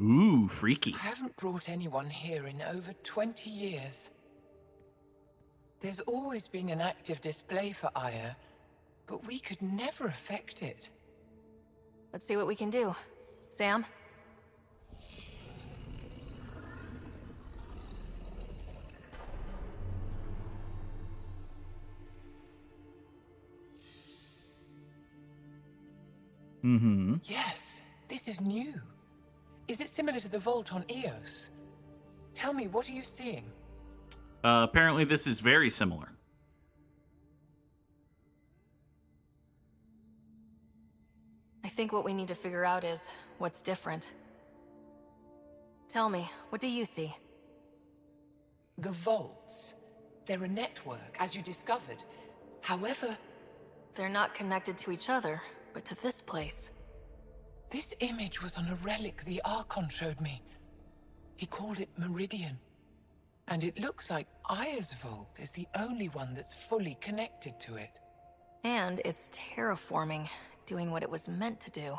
Ooh, freaky. I haven't brought anyone here in over 20 years. There's always been an active display for Aya, but we could never affect it. Let's see what we can do. Sam? Yes, this is new. Is it similar to the vault on Eos? Tell me, what are you seeing? Apparently this is very similar. I think what we need to figure out is what's different. Tell me, what do you see? The vaults. They're a network, as you discovered. However, They're not connected to each other, but to this place. this image was on a relic the Archon showed me. He called it Meridian. And it looks like Aya's vault is the only one that's fully connected to it. And it's terraforming, doing what it was meant to do.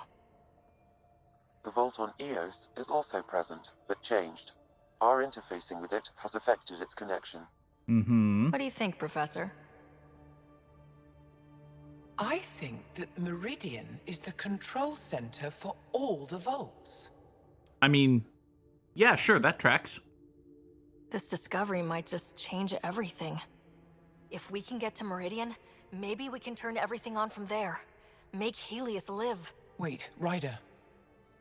The vault on Eos is also present, but changed. Our interfacing with it has affected its connection. What do you think, Professor? I think that Meridian is the control center for all the vaults. I mean, yeah, sure, that tracks. This discovery might just change everything. If we can get to Meridian, maybe we can turn everything on from there. Make Helios live. Wait, Ryder.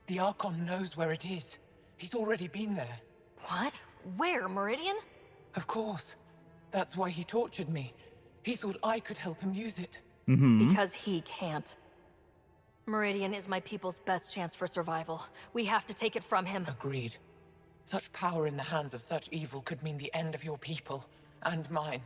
The Archon knows where it is. He's already been there. What? Where? Meridian? Of course. That's why he tortured me. He thought I could help him use it. Because he can't. Meridian is my people's best chance for survival. We have to take it from him. Agreed. Such power in the hands of such evil could mean the end of your people, and mine.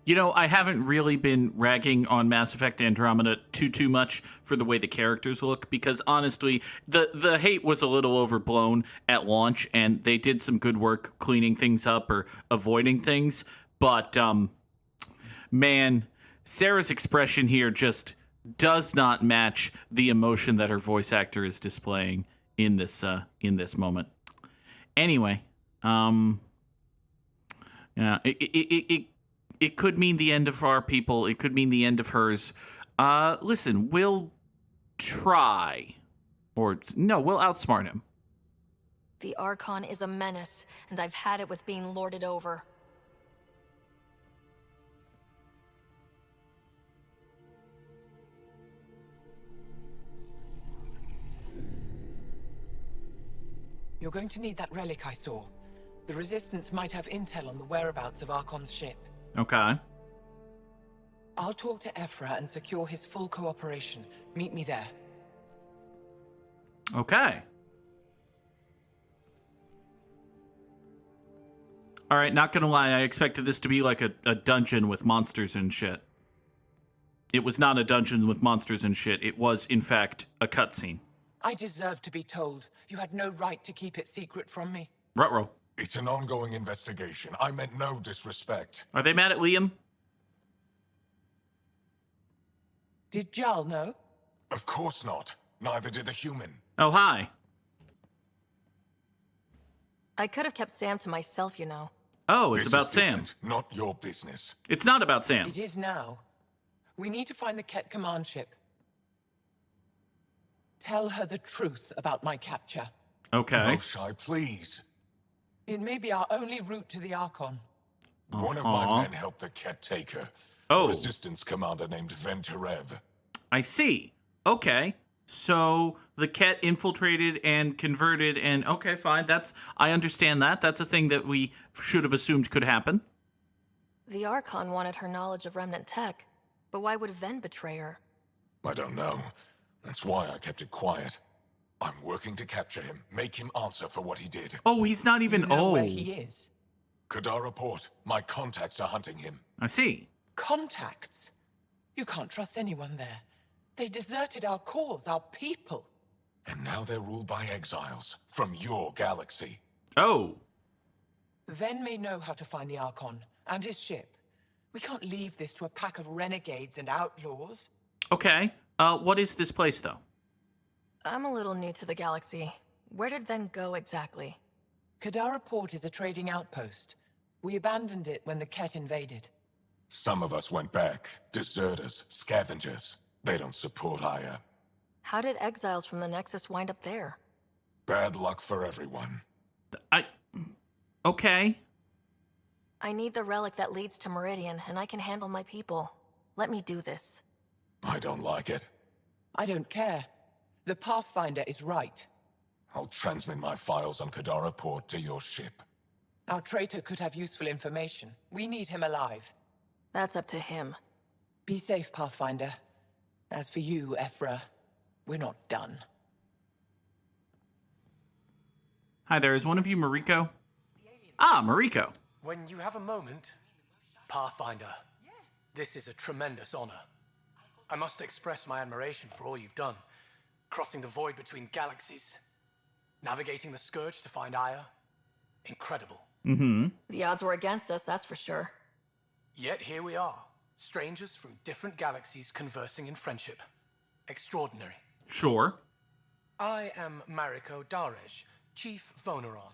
You know, I haven't really been ragging on Mass Effect Andromeda too much for the way the characters look, because honestly, the hate was a little overblown at launch, and they did some good work cleaning things up or avoiding things. But man, Sarah's expression here just does not match the emotion that her voice actor is displaying in this moment. Anyway, yeah, it could mean the end of our people. It could mean the end of hers. Listen, we'll try. Or, no, we'll outsmart him. The Archon is a menace, and I've had it with being lorded over. You're going to need that relic I saw. The Resistance might have intel on the whereabouts of Archon's ship. Okay. I'll talk to Ephra and secure his full cooperation. Meet me there. Okay. All right, not gonna lie, I expected this to be like a dungeon with monsters and shit. It was not a dungeon with monsters and shit. It was, in fact, a cutscene. I deserve to be told. You had no right to keep it secret from me. Ruh-roh. It's an ongoing investigation. I meant no disrespect. Are they mad at Liam? Did Jal know? Of course not. Neither did the human. Oh, hi. I could have kept Sam to myself, you know. Oh, it's This about is Sam. different, not your business. It's not about Sam. It is now. We need to find the Ket command ship. Tell her the truth about my capture. Okay. Moshae, please. It may be our only route to the Archon. One of my men helped the Ket take her. Oh. A resistance commander named Venturev. I see. Okay. So the Ket infiltrated and converted and okay, fine. I understand that. That's a thing that we should have assumed could happen. The Archon wanted her knowledge of remnant tech, but why would Ven betray her? I don't know. That's why I kept it quiet. I'm working to capture him, make him answer for what he did. Oh, he's not even You know where he is. Kadara Port. My contacts are hunting him. I see. Contacts? You can't trust anyone there. They deserted our cause, our people. And now they're ruled by exiles from your galaxy. Oh. Ven may know how to find the Archon and his ship. We can't leave this to a pack of renegades and outlaws. Okay. What is this place though? I'm a little new to the galaxy. Where did Ven go exactly? Kadara Port is a trading outpost. We abandoned it when the Ket invaded. Some of us went back. Deserters, scavengers. They don't support Aya. How did exiles from the Nexus wind up there? Bad luck for everyone. Okay. I need the relic that leads to Meridian, and I can handle my people. Let me do this. I don't like it. I don't care. The Pathfinder is right. I'll transmit my files on Kadara Port to your ship. Our traitor could have useful information. We need him alive. That's up to him. Be safe, Pathfinder. As for you, Ephra, we're not done. Hi there, is one of you Mariko? Ah, Mariko. When you have a moment, Pathfinder, this is a tremendous honor. I must express my admiration for all you've done. Crossing the void between galaxies, navigating the Scourge to find Aya. Incredible. Mm-hmm. The odds were against us, that's for sure. Yet here we are, strangers from different galaxies conversing in friendship. Extraordinary. Sure. I am Mariko Darej, Chief Voneron.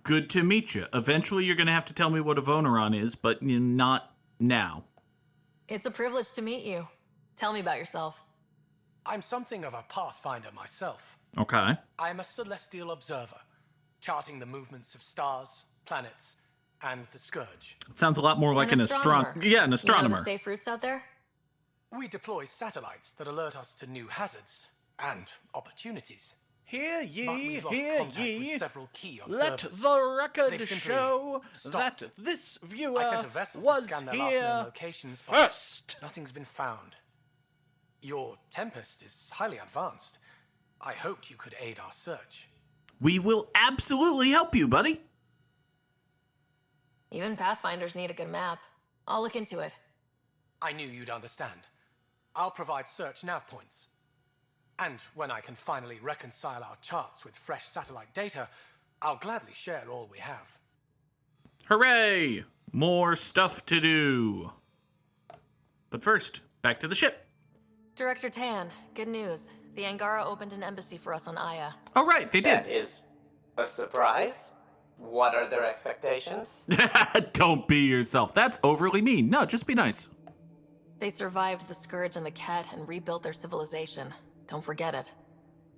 Good to meet you. Eventually you're going to have to tell me what a Voneron is, but not now. It's a privilege to meet you. Tell me about yourself. I'm something of a Pathfinder myself. Okay. I am a celestial observer, charting the movements of stars, planets, and the Scourge. It sounds a lot more like an astronomer. Yeah, an astronomer. You know the safe routes out there? We deploy satellites that alert us to new hazards and opportunities. Hear But ye, we've lost hear contact ye. with several key Let observers. the record They've simply show stopped. that this I viewer sent a vessel to was scan their last known here locations, but first. nothing's been found. Your Tempest is highly advanced. I hoped you could aid our search. We will absolutely help you, buddy. Even Pathfinders need a good map. I'll look into it. I knew you'd understand. I'll provide search nav points. And when I can finally reconcile our charts with fresh satellite data, I'll gladly share all we have. Hooray! More stuff to do. But first, back to the ship. Director Tan, good news. The Angara opened an embassy for us on Aya. Oh, right, they That did. is a surprise. What are their expectations? Don't be yourself. That's overly mean. No, just be nice. They survived the Scourge and the Ket and rebuilt their civilization. Don't forget it.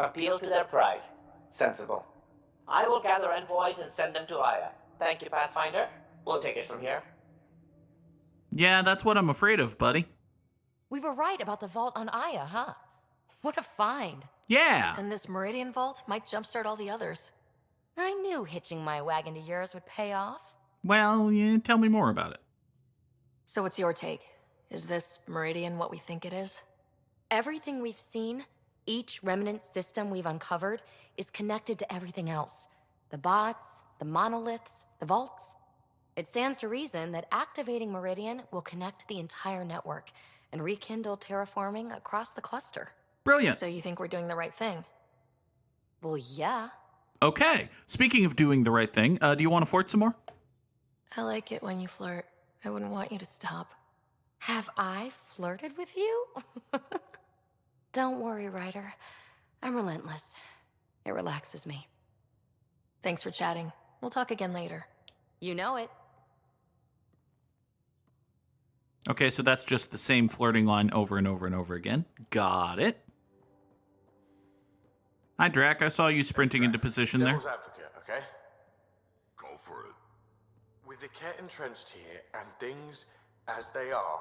Appeal to their pride. Sensible. I will gather envoys and send them to Aya. Thank you, Pathfinder. We'll take it from here. Yeah, that's what I'm afraid of, buddy. We were right about the vault on Aya, huh? What a find. Yeah. And this Meridian Vault might jumpstart all the others. I knew hitching my wagon to yours would pay off. Well, yeah, tell me more about it. So what's your take? Is this Meridian what we think it is? Everything we've seen, each remnant system we've uncovered, is connected to everything else. The bots, the monoliths, the vaults. It stands to reason that activating Meridian will connect the entire network and rekindle terraforming across the cluster. Brilliant. So you think we're doing the right thing? Well, yeah. Okay. Speaking of doing the right thing, do you want to flirt some more? I like it when you flirt. I wouldn't want you to stop. Have I flirted with you? Don't worry, Ryder. I'm relentless. It relaxes me. Thanks for chatting. We'll talk again later. You know it. Okay, so that's just the same flirting line over and over and over again. Got it. Hi, Drac. I saw you sprinting into position there. Devil's advocate, okay? Go for it. With the Ket entrenched here and things as they are,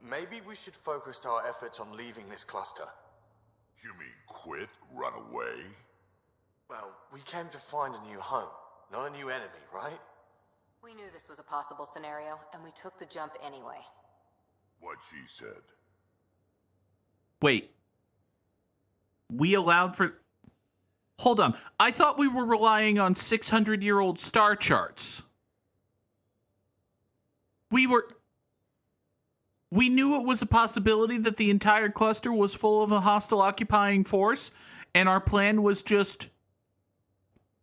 maybe we should focus our efforts on leaving this cluster. You mean quit? Run away? Well, we came to find a new home, not a new enemy, right? We knew this was a possible scenario, and we took the jump anyway. What she said. Wait. We allowed for... Hold on. I thought we were relying on 600-year-old star charts. We knew it was a possibility that the entire cluster was full of a hostile occupying force, and our plan was just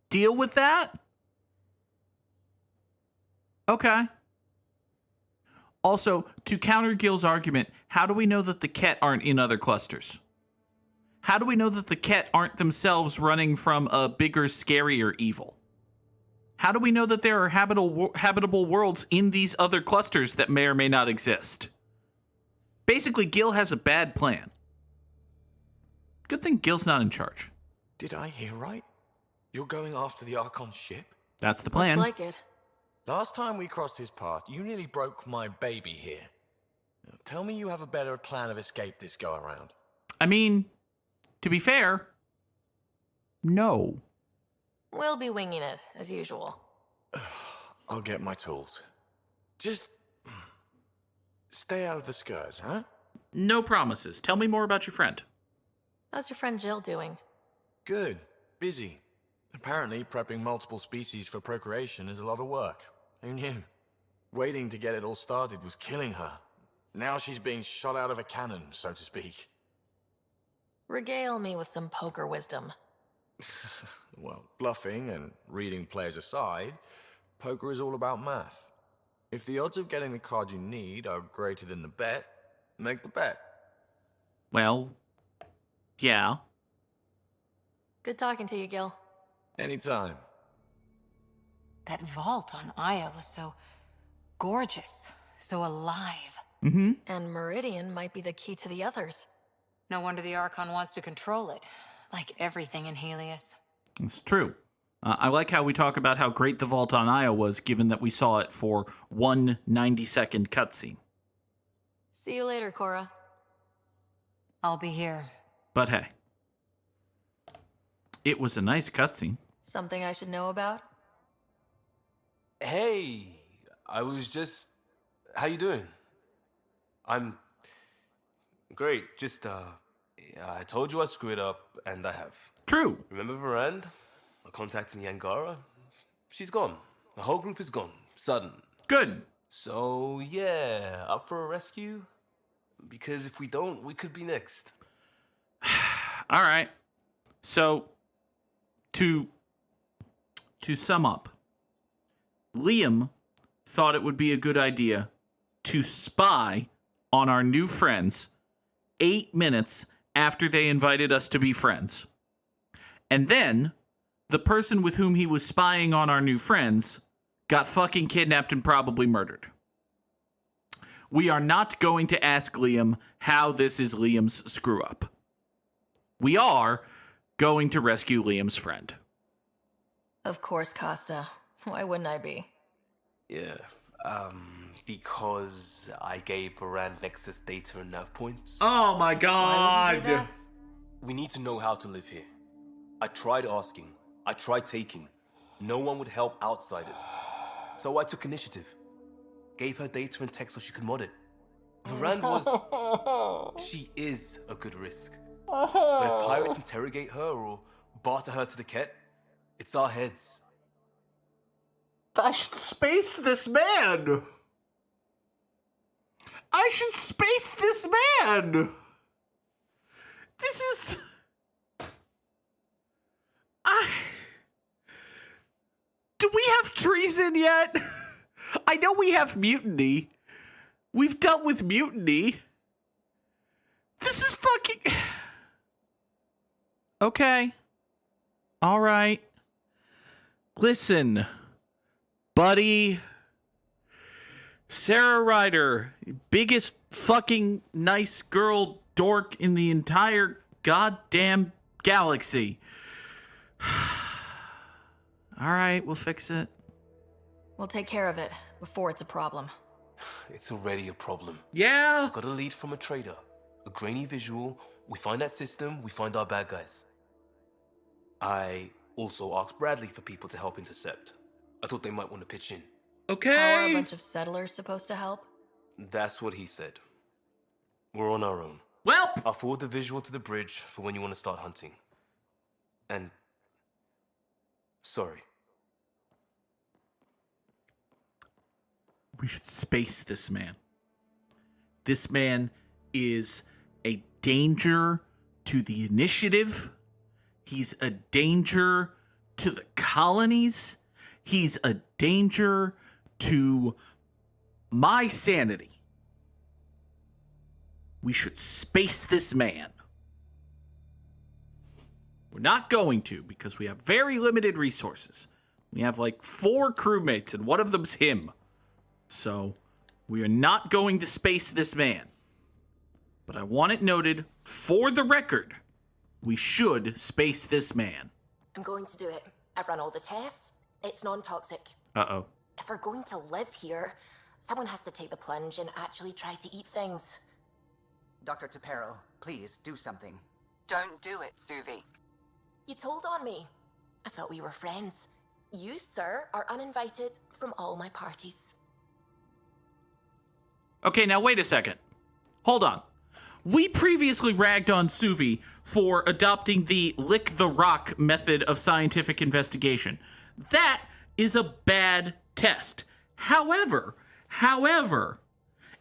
deal with that? Okay. Also, to counter Gil's argument, how do we know that the Ket aren't in other clusters? How do we know that the Ket aren't themselves running from a bigger, scarier evil? How do we know that there are habitable worlds in these other clusters that may or may not exist? Basically, Gil has a bad plan. Good thing Gil's not in charge. Did I hear right? You're going after the Archon ship? That's the plan. Looks like it. Last time we crossed his path, you nearly broke my baby here. Now, tell me you have a better plan of escape this go around. I mean, to be fair, no. We'll be winging it, as usual. I'll get my tools. Just stay out of the skirt, huh? No promises. Tell me more about your friend. How's your friend Jill doing? Good. Busy. Apparently, prepping multiple species for procreation is a lot of work. Who knew? Waiting to get it all started was killing her. Now she's being shot out of a cannon, so to speak. Regale me with some poker wisdom. Well, bluffing and reading players aside, poker is all about math. If the odds of getting the card you need are greater than the bet, make the bet. Well, yeah. Good talking to you, Gil. Anytime. That vault on Aya was so gorgeous, so alive. Mm-hmm. And Meridian might be the key to the others. No wonder the Archon wants to control it, like everything in Helios. It's true. I like how we talk about how great the vault on Aya was, given that we saw it for one 90-second cutscene. See you later, Cora. I'll be here. But hey, it was a nice cutscene. Something I should know about? Hey, I was just... How you doing? I'm... Great, just, I told you I screwed up, and I have. True. Remember Varand? I contacted the Angara. She's gone. The whole group is gone. Sudden. Good. So, yeah, up for a rescue? Because if we don't, we could be next. All right. So, to sum up, Liam thought it would be a good idea to spy on our new friends 8 minutes after they invited us to be friends. And then the person with whom he was spying on our new friends got fucking kidnapped and probably murdered. We are not going to ask Liam how this is Liam's screw up. We are going to rescue Liam's friend. Of course, Costa. Why wouldn't I be? Yeah, because I gave Varand Nexus data and nav points. Oh my Why would you do god! that? We need to know how to live here. I tried asking. I tried taking. No one would help outsiders. So I took initiative. Gave her data and tech so she could mod it. Varand was... She is a good risk. But if pirates interrogate her or barter her to the Ket, it's our heads. I should space this man! I should space this man! This is... Do we have treason yet? I know we have mutiny. We've dealt with mutiny. This is fucking... Okay. All right. Listen, buddy. Sarah Ryder, biggest fucking nice girl dork in the entire goddamn galaxy. All right, we'll fix it. We'll take care of it before it's a problem. It's already a problem. Yeah? Got a lead from a trader. A grainy visual. We find that system, we find our bad guys. I also asked Bradley for people to help intercept. I thought they might want to pitch in. Okay. How are a bunch of settlers supposed to help? That's what he said. We're on our own. Well, I'll forward the visual to the bridge for when you want to start hunting. And... sorry. we should space this man. This man is a danger to the initiative. He's a danger to the colonies. He's a danger to my sanity. We should space this man. We're not going to because we have very limited resources. We have like 4 crewmates and one of them's him. So we are not going to space this man. But I want it noted, for the record, we should space this man. I'm going to do it. I've run all the tests. It's non-toxic. Uh-oh. If we're going to live here, someone has to take the plunge and actually try to eat things. Dr. Tapero, please do something. Don't do it, Suvi. You told on me. I thought we were friends. You, sir, are uninvited from all my parties. Okay, now wait a second. Hold on. We previously ragged on Suvi for adopting the lick the rock method of scientific investigation. That is a bad test. However,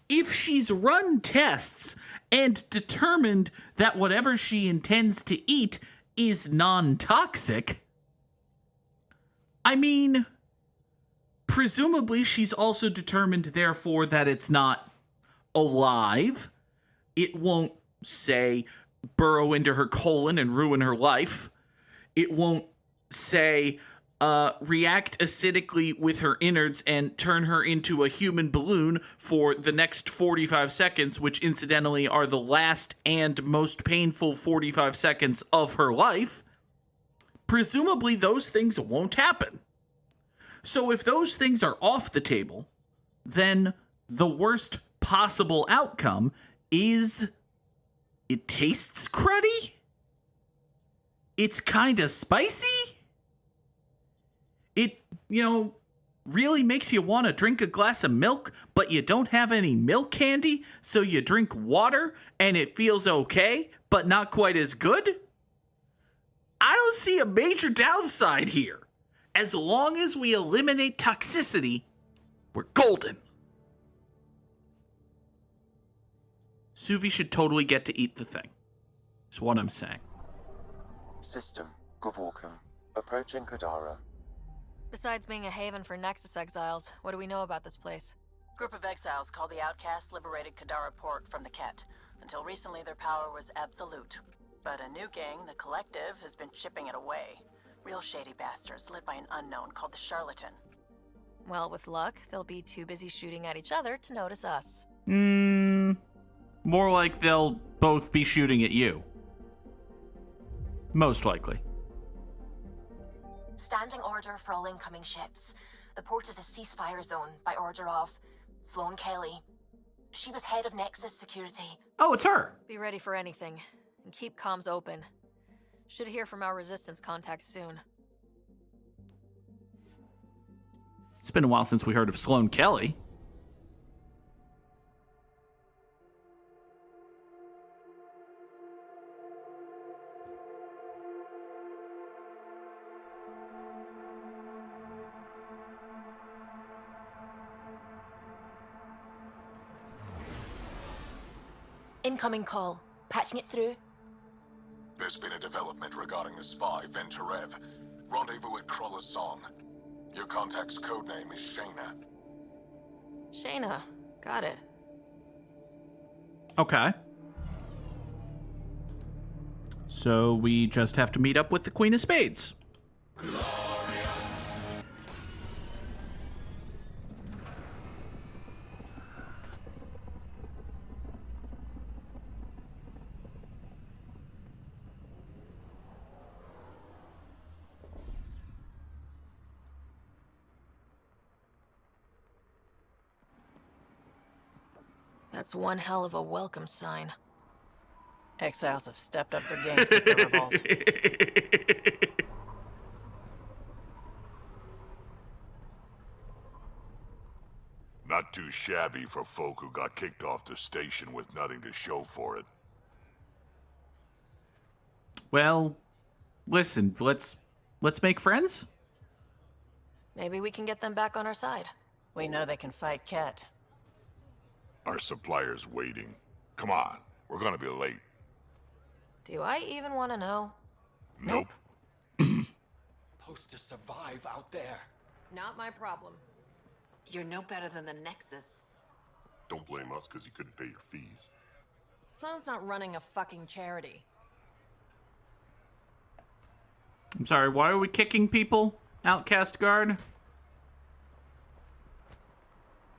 if she's run tests and determined that whatever she intends to eat is non-toxic, I mean, presumably she's also determined, therefore, that it's not alive. It won't, say, burrow into her colon and ruin her life. It won't, say, react acidically with her innards and turn her into a human balloon for the next 45 seconds, which incidentally are the last and most painful 45 seconds of her life. Presumably those things won't happen. So if those things are off the table, then the worst possible outcome is it tastes cruddy? It's kind of spicy? It, really makes you want to drink a glass of milk, but you don't have any milk candy, so you drink water and it feels okay, but not quite as good? I don't see a major downside here. As long as we eliminate toxicity, we're golden. Suvi should totally get to eat the thing. That's what I'm saying. System, Gavorkum. Approaching Kadara. Besides being a haven for Nexus exiles, what do we know about this place? Group of exiles called the Outcasts liberated Kadara port from the Ket. Until recently, their power was absolute. But a new gang, the Collective, has been chipping it away. Real shady bastards led by an unknown called the Charlatan. Well, with luck, they'll be too busy shooting at each other to notice us. More like they'll both be shooting at you. Most likely. Standing order for all incoming ships. The port is a ceasefire zone by order of Sloane Kelly. She was head of Nexus security. Oh, it's her. Be ready for anything, and keep comms open. Should hear from our resistance contacts soon. It's been a while since we heard of Sloane Kelly. Incoming call. Patching it through. There's been a development regarding the spy, Venturev. Rendezvous at Kruller's Song. Your contact's codename is Shayna. Shayna. Got it. Okay. So we just have to meet up with the Queen of Spades. That's one hell of a welcome sign. Exiles have stepped up their game since the revolt. Not too shabby for folk who got kicked off the station with nothing to show for it. Well, listen, let's make friends? Maybe we can get them back on our side. We know they can fight Ket. Our supplier's waiting. Come on, we're gonna be late. Do I even want to know? Nope. Supposed to survive out there. Not my problem. You're no better than the Nexus. Don't blame us because you couldn't pay your fees. Sloane's not running a fucking charity. I'm sorry, why are we kicking people? Outcast guard?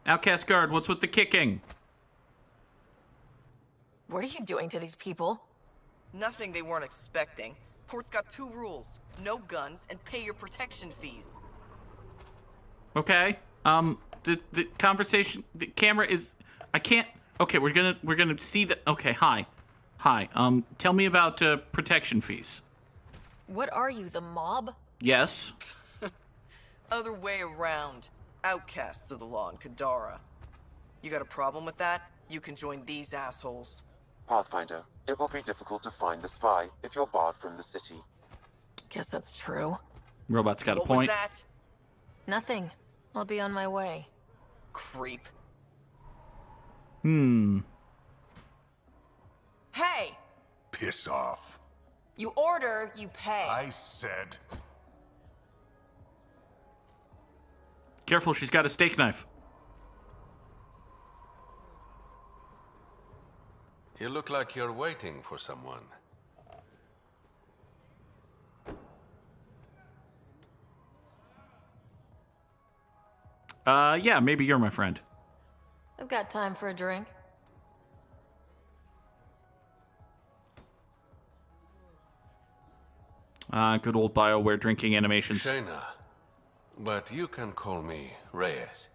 Outcast guard, what's with the kicking? What are you doing to these people? Nothing they weren't expecting. Port's got 2 rules. No guns and pay your protection fees. Okay. The conversation, the camera is, I can't, okay, we're gonna see the, okay, hi. Tell me about, protection fees. What are you, the mob? Yes. Other way around. Outcasts of the law in Kadara. You got a problem with that? You can join these assholes. Pathfinder, it will be difficult to find the spy if you're barred from the city. Guess that's true. Robot's got a What point. was that? Nothing. I'll be on my way. Creep. Hey! Piss off. You order, you pay. I said... Careful, she's got a steak knife. You look like you're waiting for someone. Yeah, maybe you're my friend. I've got time for a drink. Good old BioWare drinking animations. Shayna, but you can call me Reyes.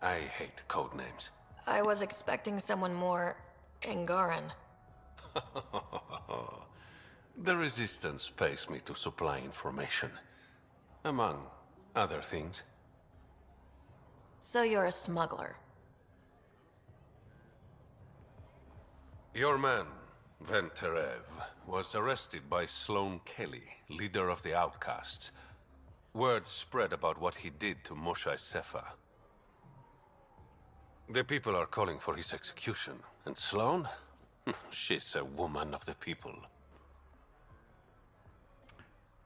I hate code names. I was expecting someone more Angaran. The Resistance pays me to supply information, among other things. So you're a smuggler. Your man, Venterev, was arrested by Sloane Kelly, leader of the Outcasts. Word spread about what he did to Moshae Sefa. The people are calling for his execution. And Sloane? She's a woman of the people.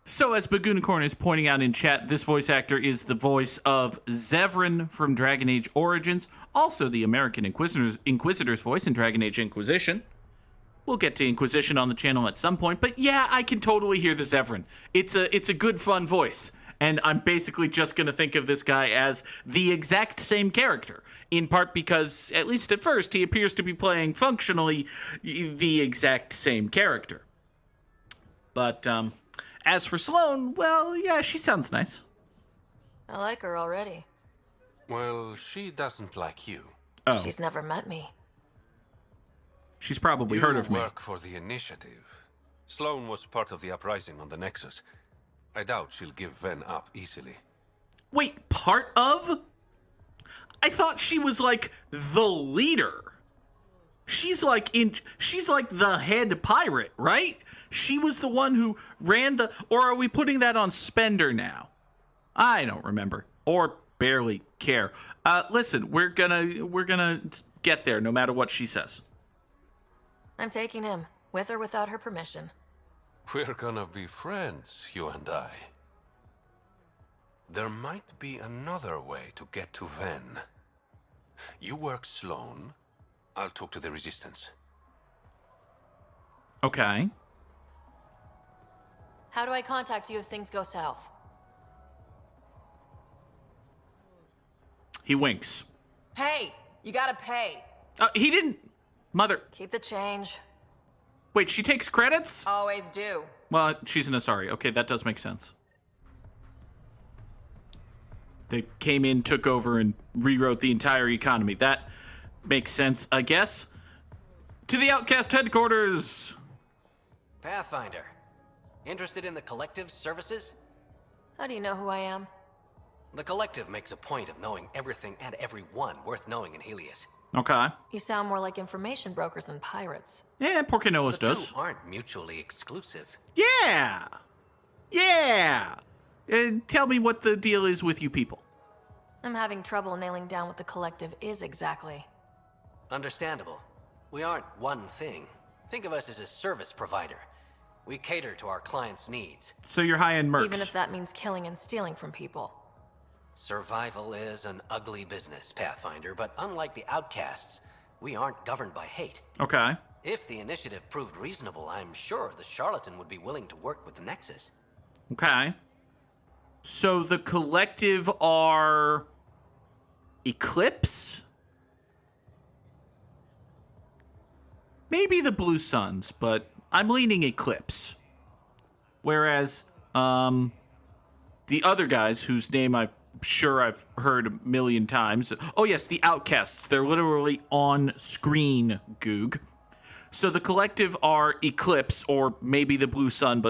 So, as Bagoonicorn is pointing out in chat, this voice actor is the voice of Zevran from Dragon Age Origins, also the American Inquisitor's voice in Dragon Age Inquisition. We'll get to Inquisition on the channel at some point, but yeah, I can totally hear the Zevran. It's a good, fun voice, and I'm basically just going to think of this guy as the exact same character, in part because, at least at first, he appears to be playing functionally the exact same character. But, as for Sloane, well, yeah, she sounds nice. I like her already. Well, she doesn't like you. Oh. She's never met me. She's probably heard of me. You work for the Initiative. Sloane was part of the uprising on the Nexus. I doubt she'll give Ven up easily. Wait, part of? I thought she was like the leader. She's like the head pirate, right? She was the one who ran the, or are we putting that on Spender now? I don't remember or barely care. Listen, we're gonna get there no matter what she says. I'm taking him, with or without her permission. We're gonna be friends, you and I. There might be another way to get to Ven. You work Sloane. I'll talk to the Resistance. Okay. How do I contact you if things go south? He winks. Hey, you gotta pay. He didn't. Mother. Keep the change. Wait, she takes credits? Always do. Well, she's an Asari. Okay, that does make sense. They came in, took over, and rewrote the entire economy. That makes sense, I guess. To the Outcast headquarters! Pathfinder. Interested in the Collective's services? How do you know who I am? The Collective makes a point of knowing everything and everyone worth knowing in Helios. Okay. You sound more like information brokers than pirates. Yeah, Porcanolas does. The two aren't mutually exclusive. Yeah! Yeah! Tell me what the deal is with you people. I'm having trouble nailing down what the Collective is exactly. Understandable. We aren't one thing. Think of us as a service provider. We cater to our clients' needs. So you're high-end mercs. Even if that means killing and stealing from people. Survival is an ugly business, Pathfinder, but unlike the Outcasts, we aren't governed by hate. Okay. If the initiative proved reasonable, I'm sure the charlatan would be willing to work with the Nexus. Okay. So the collective are Eclipse? Maybe the Blue Suns, but I'm leaning Eclipse. Whereas the other guys, whose name I'm sure I've heard a million times. Oh yes, the Outcasts. They're literally on screen, Goog. So the collective are Eclipse, or maybe the Blue Suns,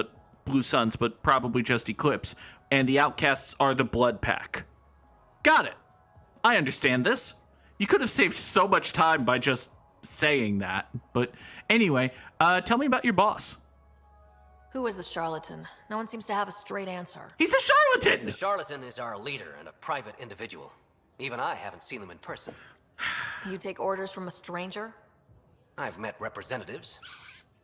but probably just Eclipse. And the Outcasts are the Blood Pack. Got it. I understand this. You could have saved so much time by just saying that. But anyway, tell me about your boss. Who is the charlatan? No one seems to have a straight answer. He's a charlatan! The charlatan is our leader and a private individual. Even I haven't seen him in person. You take orders from a stranger? I've met representatives,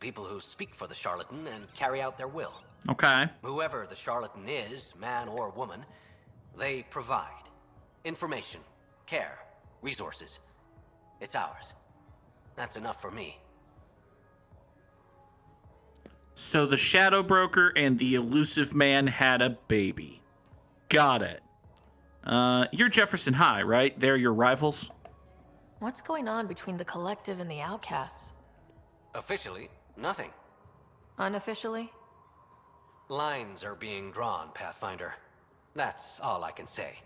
people who speak for the charlatan and carry out their will. Okay. Whoever the charlatan is, man or woman, they provide information, care, resources. It's ours. That's enough for me. So the Shadow Broker and the Elusive Man had a baby. Got it. You're Jefferson High, right? They're your rivals? What's going on between the collective and the outcasts? Officially, nothing. Unofficially? Lines are being drawn, Pathfinder. That's all I can say.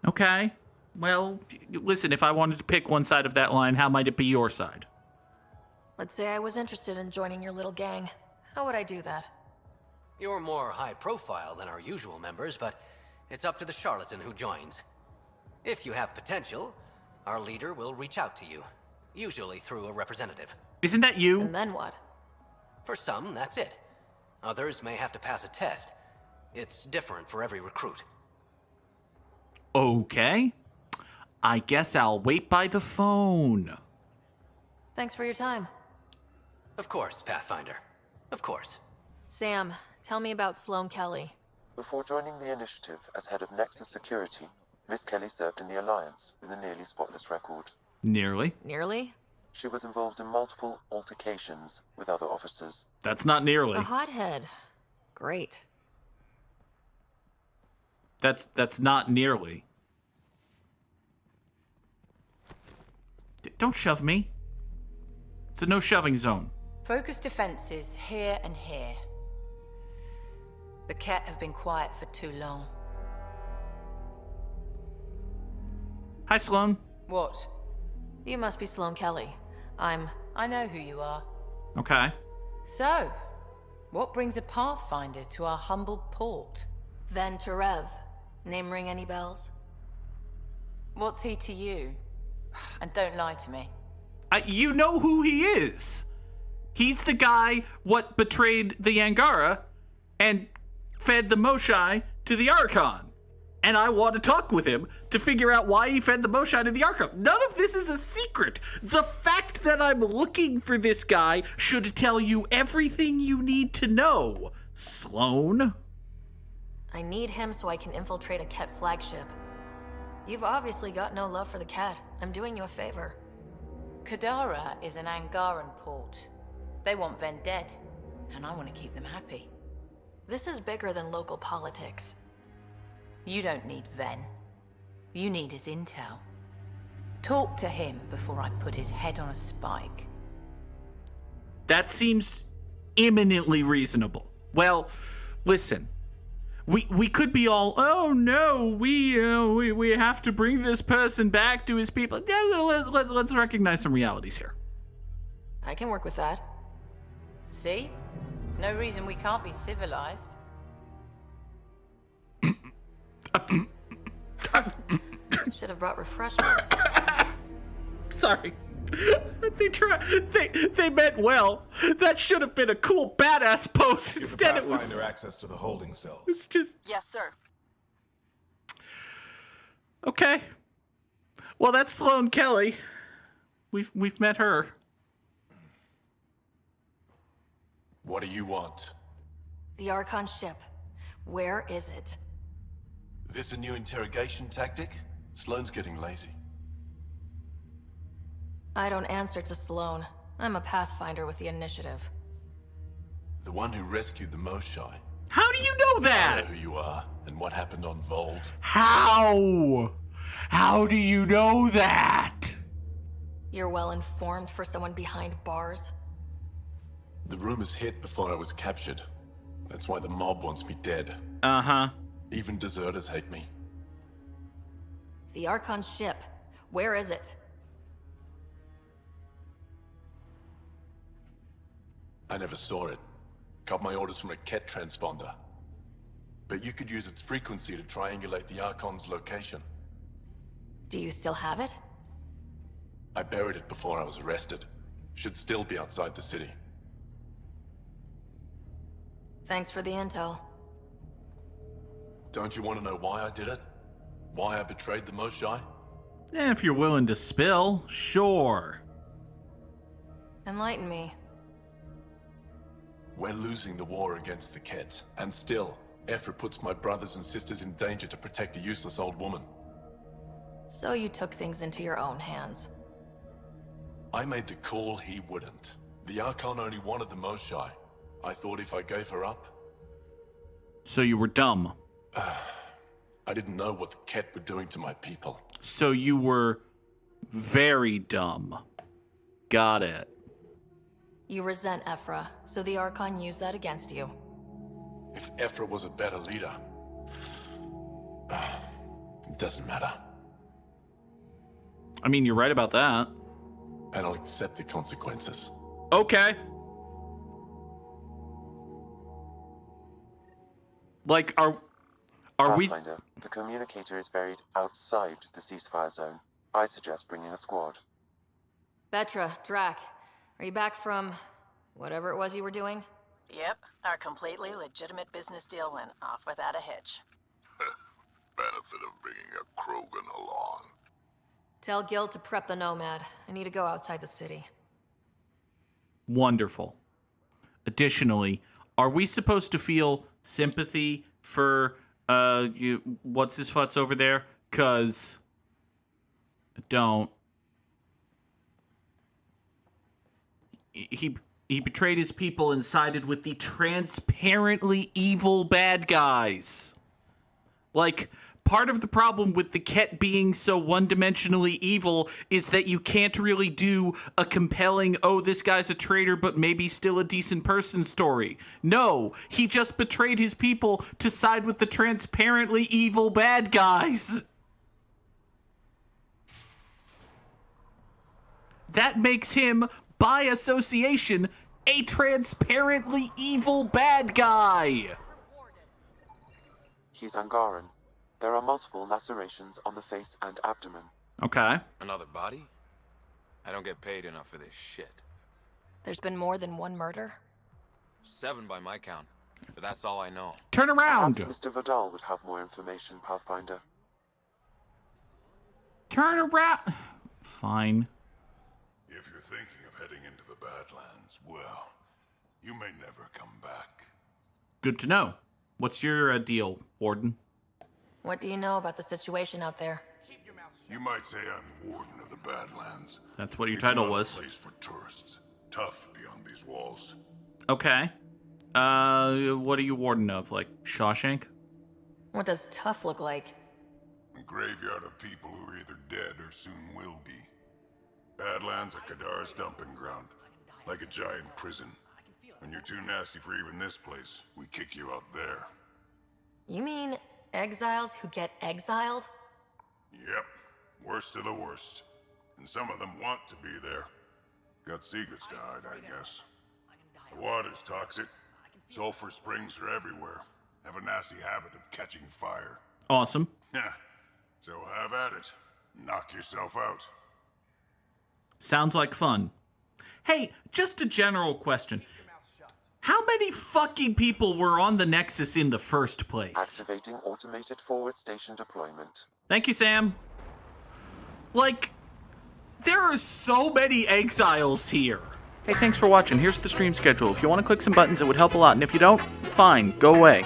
Okay. Well, listen, if I wanted to pick one side of that line, how might it be your side? Let's say I was interested in joining your little gang. How would I do that? You're more high profile than our usual members, but it's up to the charlatan who joins. If you have potential, our leader will reach out to you, usually through a representative. Isn't that you? And then what? For some, that's it. Others may have to pass a test. It's different for every recruit. Okay. I guess I'll wait by the phone. Thanks for your time. Of course, Pathfinder. Of course. Sam, tell me about Sloane Kelly. Before joining the initiative as head of Nexus Security, Miss Kelly served in the Alliance with a nearly spotless record. Nearly? Nearly? She was involved in multiple altercations with other officers. That's not nearly. A hothead. Great. That's not nearly. Don't shove me. It's a no shoving zone. Focus defenses here and here. The Ket have been quiet for too long. Hi, Sloane. What? You must be Sloane Kelly. I know who you are. Okay. So, what brings a Pathfinder to our humble port? Ven Terev. Name ring any bells? What's he to you? And don't lie to me. You know who he is. He's the guy what betrayed the Angara and fed the Moshae to the Archon. And I want to talk with him to figure out why he fed the Moshae to the Archon. None of this is a secret. The fact that I'm looking for this guy should tell you everything you need to know, Sloane. I need him so I can infiltrate a Ket flagship. You've obviously got no love for the Ket. I'm doing you a favor. Kadara is an Angaran port. They want Ven dead, and I want to keep them happy. This is bigger than local politics. You don't need Ven. You need his intel. Talk to him before I put his head on a spike. That seems imminently reasonable. Well, listen. We could be all, oh no, we have to bring this person back to his people. Yeah, let's recognize some realities here. I can work with that. See? No reason we can't be civilized. Should have brought refreshments. Sorry. They meant well. That should have been a cool badass pose. Instead it was Pathfinder access to the holding cell. It's just Yes, sir. okay. Well, that's Sloane Kelly. We've met her. What do you want? The Archon ship. Where is it? This a new interrogation tactic? Sloane's getting lazy. I don't answer to Sloane. I'm a Pathfinder with the initiative. The one who rescued the Moshae. How do you know that? I know who you are and what happened on Vold. How? How do you know that? You're well informed for someone behind bars. The rumors hit before I was captured. That's why the mob wants me dead. Uh-huh. Even deserters hate me. The Archon's ship. Where is it? I never saw it. Got my orders from a Ket transponder. But you could use its frequency to triangulate the Archon's location. Do you still have it? I buried it before I was arrested. Should still be outside the city. Thanks for the intel. Don't you want to know why I did it? Why I betrayed the Moshae? If you're willing to spill, sure. Enlighten me. We're losing the war against the Ket, and still, Ephra puts my brothers and sisters in danger to protect a useless old woman. So you took things into your own hands. I made the call he wouldn't. The Archon only wanted the Moshae. I thought if I gave her up... So you were dumb. I didn't know what the Ket were doing to my people. So you were very dumb. Got it. You resent Ephra, so the Archon used that against you. If Ephra was a better leader... it doesn't matter. I mean, you're right about that. And I'll accept the consequences. Okay. Like, are we... Pathfinder, the communicator is buried outside the ceasefire zone. I suggest bringing a squad. Vetra, Drac, are you back from whatever it was you were doing? Yep, our completely legitimate business deal went off without a hitch. Benefit of bringing a Krogan along. Tell Gil to prep the Nomad. I need to go outside the city. Wonderful. Additionally, are we supposed to feel sympathy for what's his futz over there? 'Cause I don't. He betrayed his people and sided with the transparently evil bad guys. Like, part of the problem with the Ket being so one-dimensionally evil is that you can't really do a compelling, oh, this guy's a traitor, but maybe still a decent person story. No, he just betrayed his people to side with the transparently evil bad guys. That makes him, by association, a transparently evil bad guy. He's Angaran. There are multiple lacerations on the face and abdomen. Okay. Another body? I don't get paid enough for this shit. There's been more than one murder? 7 by my count, but that's all I know. Turn around! Perhaps Mr. Vidal would have more information, Pathfinder. Turn around! Fine. If you're thinking of heading into the Badlands, well, you may never come back. Good to know. What's your deal, Warden? What do you know about the situation out there? You might say I'm Warden of the Badlands. That's what your title was. It's not a place for tourists. Tough beyond these walls. Okay. What are you Warden of? Like Shawshank? What does tough look like? A graveyard of people who are either dead or soon will be. Badlands are Kadara's dumping ground. Like a giant prison. When you're too nasty for even this place, we kick you out there. You mean exiles who get exiled? Yep. Worst of the worst. And some of them want to be there. Got secrets to hide, I guess. The water's toxic. Sulfur springs are everywhere. Have a nasty habit of catching fire. Awesome. Yeah. So have at it. Knock yourself out. Sounds like fun. Hey, just a general question. How many fucking people were on the Nexus in the first place? Activating automated forward station deployment. Thank you, Sam. Like, there are so many exiles here. Hey, thanks for watching. Here's the stream schedule. If you want to click some buttons, it would help a lot. And if you don't, fine, go away.